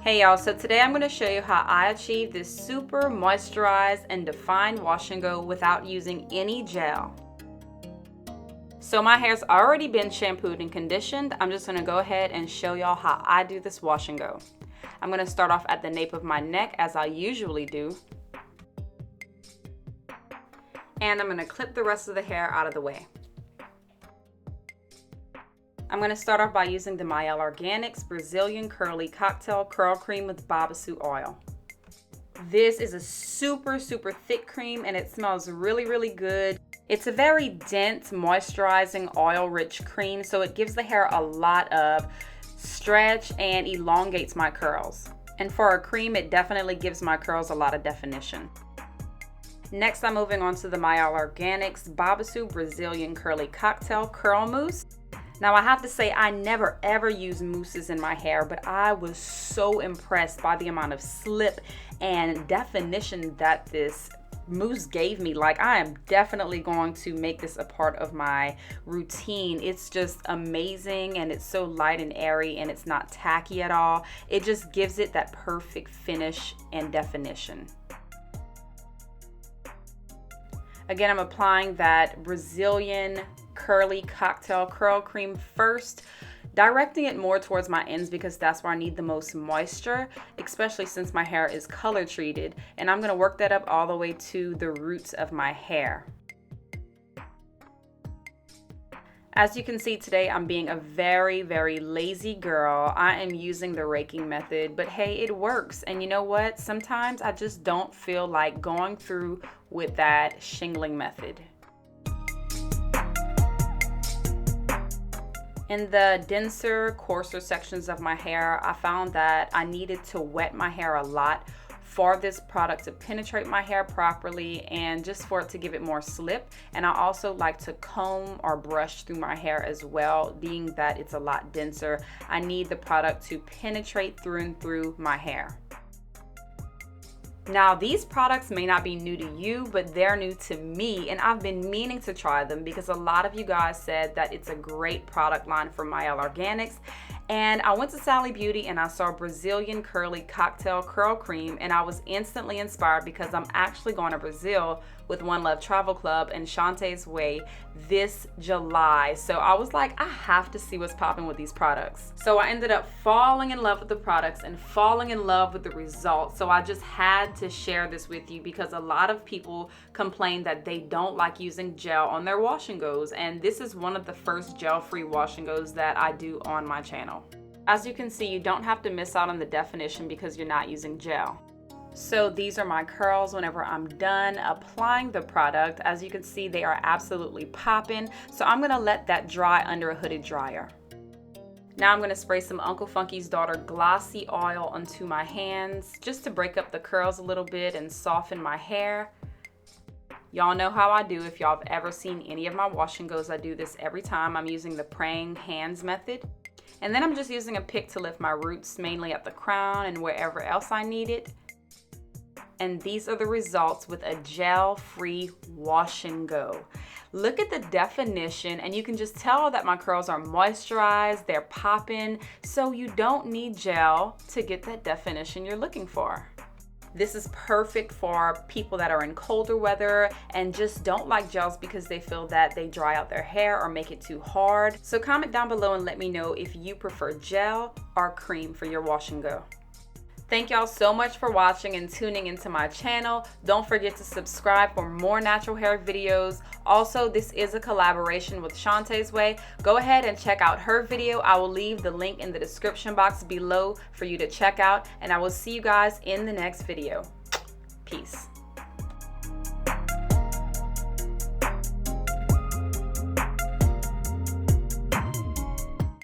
Hey y'all, so today I'm going to show you how I achieve this super moisturized and defined wash and go without using any gel. So my hair's already been shampooed and conditioned. I'm just going to go ahead and show y'all how I do this wash and go. I'm going to start off at the nape of my neck as I usually do. And I'm going to clip the rest of the hair out of the way. I'm going to start off by using the Mielle Organics Brazilian Curly Cocktail Curl Cream with Babaçu oil. This is a super thick cream and it smells really good. It's a very dense, moisturizing, oil-rich cream, so it gives the hair a lot of stretch and elongates my curls. And for a cream, it definitely gives my curls a lot of definition. Next, I'm moving on to the Mielle Organics Babaçu Brazilian Curly Cocktail Curl Mousse. Now I have to say I never ever use mousses in my hair, but I was so impressed by the amount of slip and definition that this mousse gave me. Like, I am definitely going to make this a part of my routine. It's just amazing and it's so light and airy and it's not tacky at all. It just gives it that perfect finish and definition. Again, I'm applying that Brazilian Curly Cocktail Curl Cream first, directing it more towards my ends because that's where I need the most moisture, especially since my hair is color treated. And I'm going to work that up all the way to the roots of my hair. As you can see today, I'm being a very lazy girl. I am using the raking method, but hey, it works. And you know what? Sometimes I just don't feel like going through with that shingling method. In the denser, coarser sections of my hair, I found that I needed to wet my hair a lot for this product to penetrate my hair properly and just for it to give it more slip. And I also like to comb or brush through my hair as well, being that it's a lot denser. I need the product to penetrate through and through my hair. Now, these products may not be new to you, but they're new to me, and I've been meaning to try them because a lot of you guys said that it's a great product line from Mielle Organics. And I went to Sally Beauty and I saw Brazilian Curly Cocktail Curl Cream, and I was instantly inspired because I'm actually going to Brazil with One Love Travel Club and Shawntas Way this July. So I was like, I have to see what's popping with these products. So I ended up falling in love with the products and falling in love with the results. So I just had to share this with you because a lot of people complain that they don't like using gel on their wash and goes, and this is one of the first gel-free wash and goes that I do on my channel. As you can see, you don't have to miss out on the definition because you're not using gel. So these are my curls whenever I'm done applying the product. As you can see, they are absolutely popping. So I'm gonna let that dry under a hooded dryer. Now I'm gonna spray some Uncle Funky's Daughter Glossy Oil onto my hands just to break up the curls a little bit and soften my hair. Y'all know how I do. If y'all have ever seen any of my wash and goes, I do this every time. I'm using the praying hands method. And then I'm just using a pick to lift my roots, mainly at the crown and wherever else I need it. And these are the results with a gel-free wash and go. Look at the definition, and you can just tell that my curls are moisturized, they're popping, so you don't need gel to get that definition you're looking for. This is perfect for people that are in colder weather and just don't like gels because they feel that they dry out their hair or make it too hard. So comment down below and let me know if you prefer gel or cream for your wash and go. Thank y'all so much for watching and tuning into my channel. Don't forget to subscribe for more natural hair videos. Also, this is a collaboration with Shawntas Way. Go ahead and check out her video. I will leave the link in the description box below for you to check out, and I will see you guys in the next video. Peace.